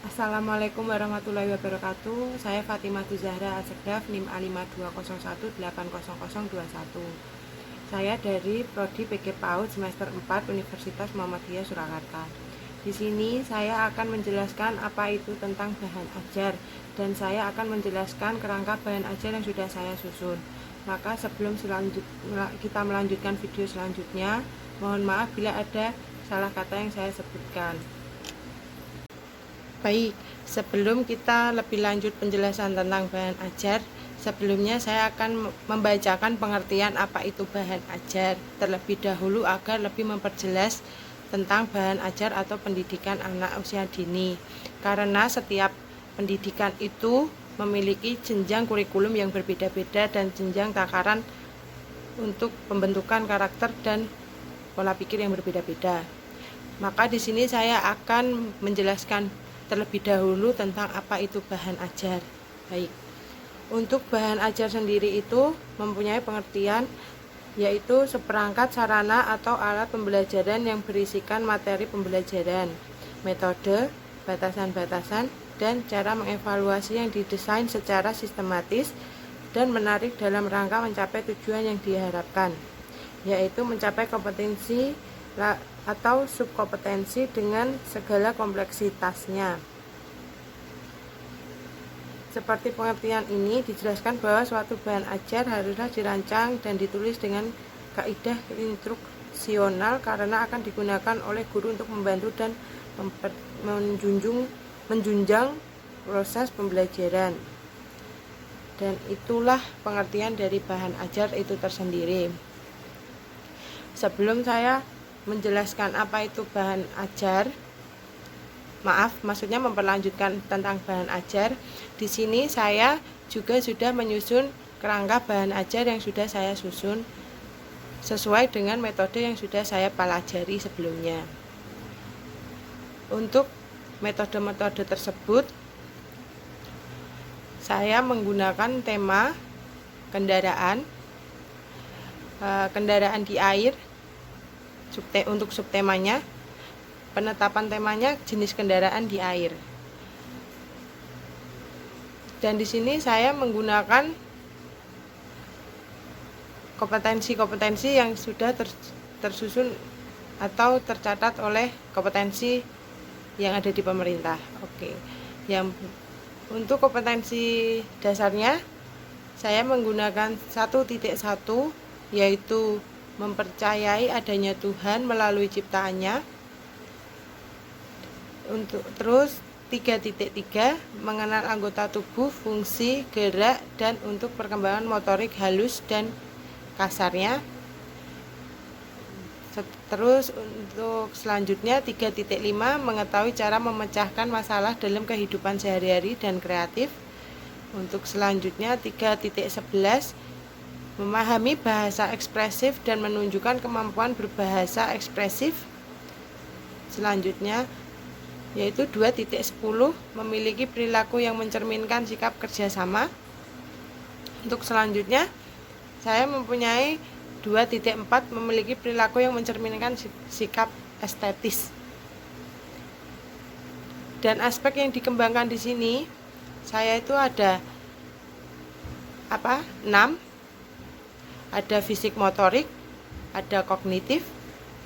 Assalamualaikum warahmatullahi wabarakatuh. Saya Fatimah Zahra Asegaf NIM A5201800021. Saya dari Prodi PG PAUD semester 4 Universitas Muhammadiyah Surakarta. Di sini saya akan menjelaskan apa itu tentang bahan ajar dan saya akan menjelaskan kerangka bahan ajar yang sudah saya susun. Maka sebelum kita melanjutkan video selanjutnya, mohon maaf bila ada salah kata yang saya sebutkan. Baik, sebelum kita lebih lanjut penjelasan tentang bahan ajar, sebelumnya saya akan membacakan pengertian apa itu bahan ajar terlebih dahulu agar lebih memperjelas tentang bahan ajar atau pendidikan anak usia dini. Karena setiap pendidikan itu memiliki jenjang kurikulum yang berbeda-beda dan jenjang takaran untuk pembentukan karakter dan pola pikir yang berbeda-beda. Maka di sini saya akan menjelaskan terlebih dahulu tentang apa itu bahan ajar. Baik. Untuk bahan ajar sendiri itu mempunyai pengertian yaitu seperangkat sarana atau alat pembelajaran yang berisikan materi pembelajaran, metode, batasan-batasan, dan cara mengevaluasi yang didesain secara sistematis dan menarik dalam rangka mencapai tujuan yang diharapkan, yaitu mencapai kompetensi atau subkompetensi dengan segala kompleksitasnya. Seperti pengertian ini dijelaskan bahwa suatu bahan ajar haruslah dirancang dan ditulis dengan kaidah instruksional karena akan digunakan oleh guru untuk membantu dan menjunjang proses pembelajaran. Dan itulah pengertian dari bahan ajar itu tersendiri. Sebelum saya menjelaskan apa itu bahan ajar, maksudnya memperlanjutkan tentang bahan ajar. Di sini saya juga sudah menyusun kerangka bahan ajar yang sudah saya susun sesuai dengan metode yang sudah saya pelajari sebelumnya. Untuk metode-metode tersebut, saya menggunakan tema kendaraan di air. Untuk subtemanya, penetapan temanya jenis kendaraan di air. Dan di sini saya menggunakan kompetensi-kompetensi yang sudah tersusun atau tercatat oleh kompetensi yang ada di pemerintah. Oke. Untuk kompetensi dasarnya saya menggunakan 1.1 yaitu mempercayai adanya Tuhan melalui ciptaannya. Terus 3.3 mengenal anggota tubuh, fungsi, gerak, dan untuk perkembangan motorik halus dan kasarnya. Terus untuk selanjutnya 3.5 mengetahui cara memecahkan masalah dalam kehidupan sehari-hari dan kreatif. Untuk selanjutnya 3.11 memahami bahasa ekspresif dan menunjukkan kemampuan berbahasa ekspresif. Selanjutnya yaitu 2.10 memiliki perilaku yang mencerminkan sikap kerjasama. Untuk selanjutnya saya mempunyai 2.4 memiliki perilaku yang mencerminkan sikap estetis. Dan aspek yang dikembangkan di sini saya itu ada 6. Ada fisik motorik, ada kognitif,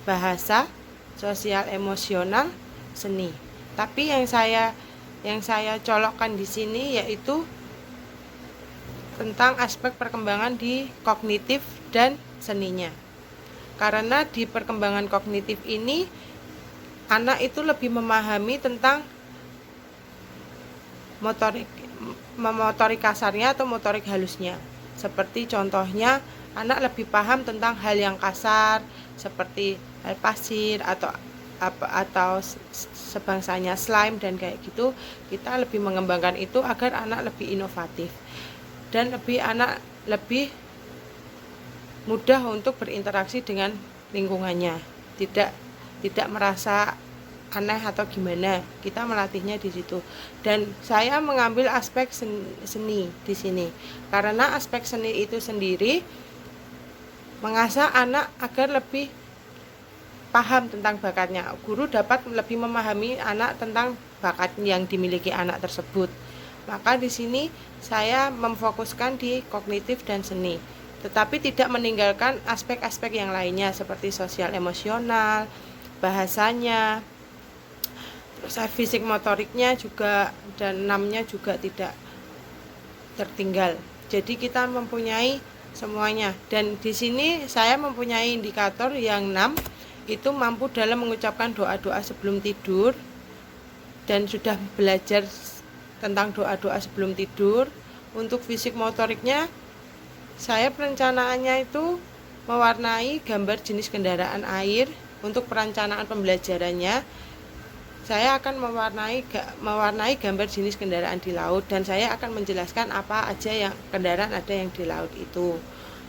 bahasa, sosial emosional, seni. Tapi yang saya colokkan di sini yaitu tentang aspek perkembangan di kognitif dan seninya. Karena di perkembangan kognitif ini anak itu lebih memahami tentang motorik kasarnya atau motorik halusnya. Seperti contohnya anak lebih paham tentang hal yang kasar seperti hal pasir atau sebangsanya slime dan kayak gitu. Kita lebih mengembangkan itu agar anak lebih inovatif dan anak lebih mudah untuk berinteraksi dengan lingkungannya, tidak merasa aneh atau gimana. Kita melatihnya di situ. Dan saya mengambil aspek seni di sini karena aspek seni itu sendiri mengasah anak agar lebih paham tentang bakatnya. Guru dapat lebih memahami anak tentang bakat yang dimiliki anak tersebut. Maka di sini saya memfokuskan di kognitif dan seni, tetapi tidak meninggalkan aspek-aspek yang lainnya seperti sosial emosional, bahasanya, terus fisik motoriknya juga, dan namanya juga tidak tertinggal. Jadi kita mempunyai semuanya. Dan di sini saya mempunyai indikator yang 6, itu mampu dalam mengucapkan doa-doa sebelum tidur, dan sudah belajar tentang doa-doa sebelum tidur. Untuk fisik motoriknya, saya perencanaannya itu mewarnai gambar jenis kendaraan air. Untuk perencanaan pembelajarannya, saya akan mewarnai gambar jenis kendaraan di laut, dan saya akan menjelaskan apa aja yang kendaraan ada yang di laut itu.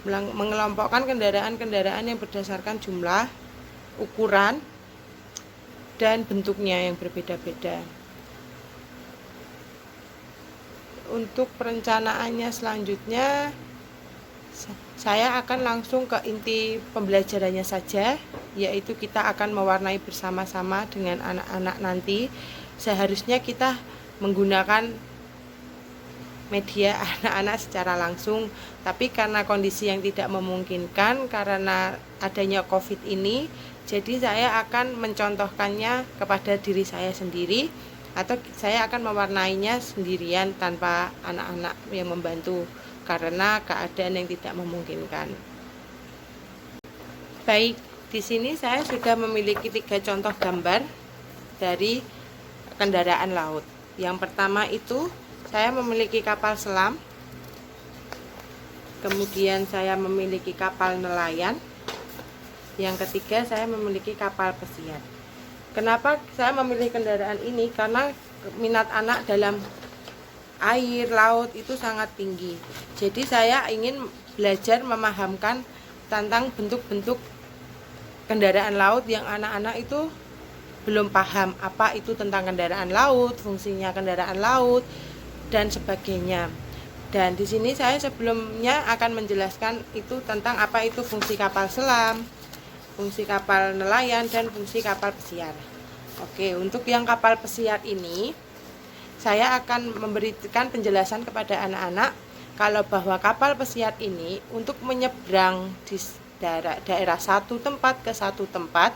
Mengelompokkan kendaraan-kendaraan yang berdasarkan jumlah, ukuran, dan bentuknya yang berbeda-beda. Untuk perencanaannya selanjutnya, saya akan langsung ke inti pembelajarannya saja, yaitu kita akan mewarnai bersama-sama dengan anak-anak nanti. Seharusnya kita menggunakan media anak-anak secara langsung, tapi karena kondisi yang tidak memungkinkan karena adanya COVID ini, jadi saya akan mencontohkannya kepada diri saya sendiri, atau saya akan mewarnainya sendirian tanpa anak-anak yang membantu karena keadaan yang tidak memungkinkan. Baik, di sini saya sudah memiliki 3 contoh gambar dari kendaraan laut. Yang pertama itu saya memiliki kapal selam, kemudian saya memiliki kapal nelayan, yang ketiga saya memiliki kapal pesiar. Kenapa saya memilih kendaraan ini? Karena minat anak dalam air, laut itu sangat tinggi. Jadi saya ingin belajar memahamkan tentang bentuk-bentuk kendaraan laut yang anak-anak itu belum paham apa itu tentang kendaraan laut, fungsinya kendaraan laut, dan sebagainya. Dan di sini saya sebelumnya akan menjelaskan itu tentang apa itu fungsi kapal selam, fungsi kapal nelayan, dan fungsi kapal pesiar. Oke, untuk yang kapal pesiar ini saya akan memberikan penjelasan kepada anak-anak kalau bahwa kapal pesiar ini untuk menyeberang di daerah satu tempat ke satu tempat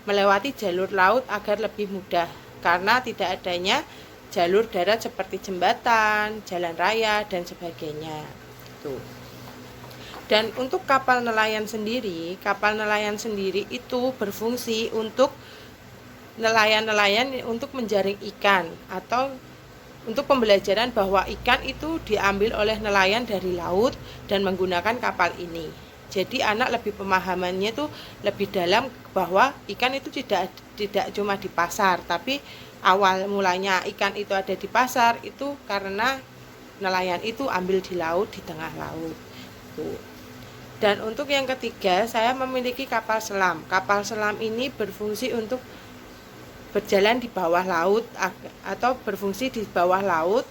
melewati jalur laut agar lebih mudah, karena tidak adanya jalur darat seperti jembatan, jalan raya, dan sebagainya. Tuh. Dan untuk kapal nelayan sendiri itu berfungsi untuk nelayan-nelayan untuk menjaring ikan, atau untuk pembelajaran bahwa ikan itu diambil oleh nelayan dari laut dan menggunakan kapal ini. Jadi anak lebih pemahamannya itu lebih dalam bahwa ikan itu tidak cuma di pasar, tapi awal mulanya ikan itu ada di pasar itu karena nelayan itu ambil di laut, di tengah laut. Tuh. Dan untuk yang ketiga, saya memiliki kapal selam. Kapal selam ini berfungsi untuk berjalan di bawah laut atau berfungsi di bawah laut.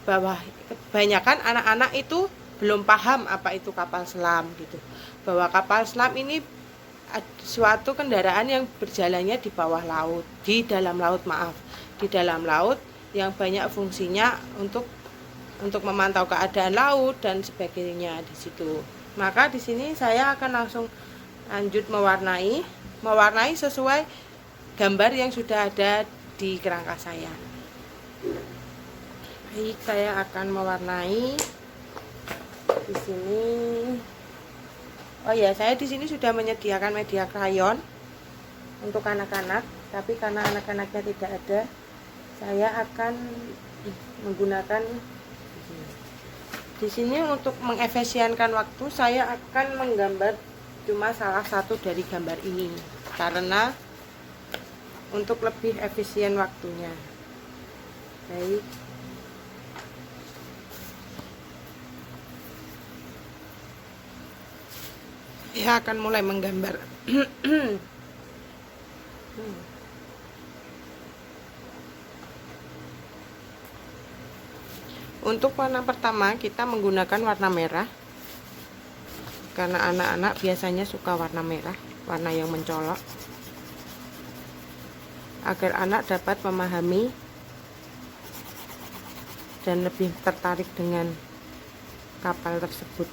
Kebanyakan anak-anak itu belum paham apa itu kapal selam gitu. Bahwa kapal selam ini suatu kendaraan yang berjalannya di bawah laut, di dalam laut yang banyak fungsinya untuk memantau keadaan laut dan sebagainya di situ. Maka di sini saya akan langsung lanjut mewarnai sesuai gambar yang sudah ada di kerangka saya. Baik, saya akan mewarnai di sini. Oh ya, saya di sini sudah menyediakan media krayon untuk anak-anak, tapi karena anak-anaknya tidak ada, saya akan menggunakan di sini untuk mengefisienkan waktu. Saya akan menggambar cuma salah satu dari gambar ini karena untuk lebih efisien waktunya. Baik. Saya akan mulai menggambar. Untuk warna pertama kita menggunakan warna merah, karena anak-anak biasanya suka warna merah, warna yang mencolok, agar anak dapat memahami dan lebih tertarik dengan kapal tersebut.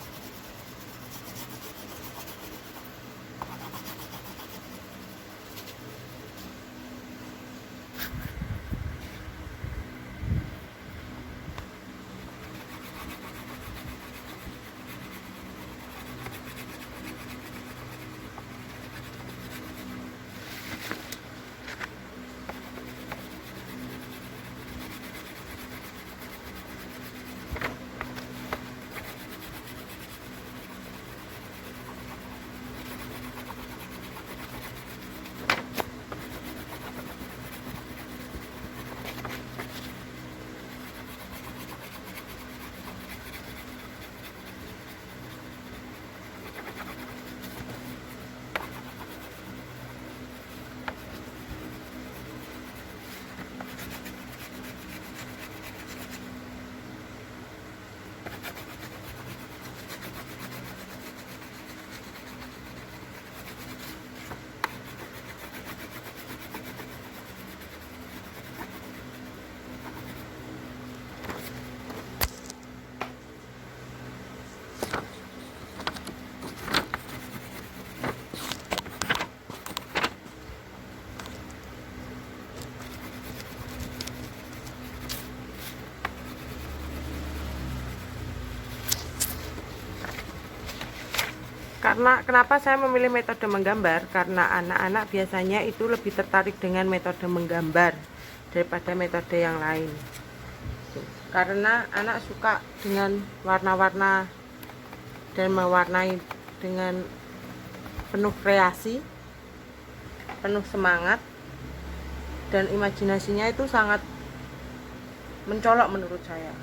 Karena kenapa saya memilih metode menggambar? Karena anak-anak biasanya itu lebih tertarik dengan metode menggambar daripada metode yang lain. Karena anak suka dengan warna-warna dan mewarnai dengan penuh kreasi, penuh semangat, dan imajinasinya itu sangat mencolok menurut saya.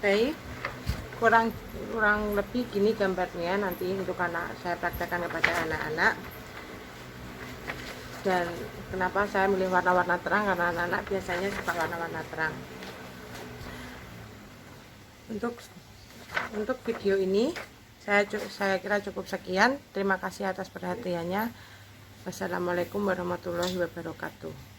baik, kurang lebih gini gambarnya nanti untuk anak saya praktekkan kepada anak-anak. Dan kenapa saya milih warna-warna terang, karena anak-anak biasanya suka warna-warna terang. Untuk video ini saya kira cukup sekian. Terima kasih atas perhatiannya. Wassalamualaikum warahmatullahi wabarakatuh.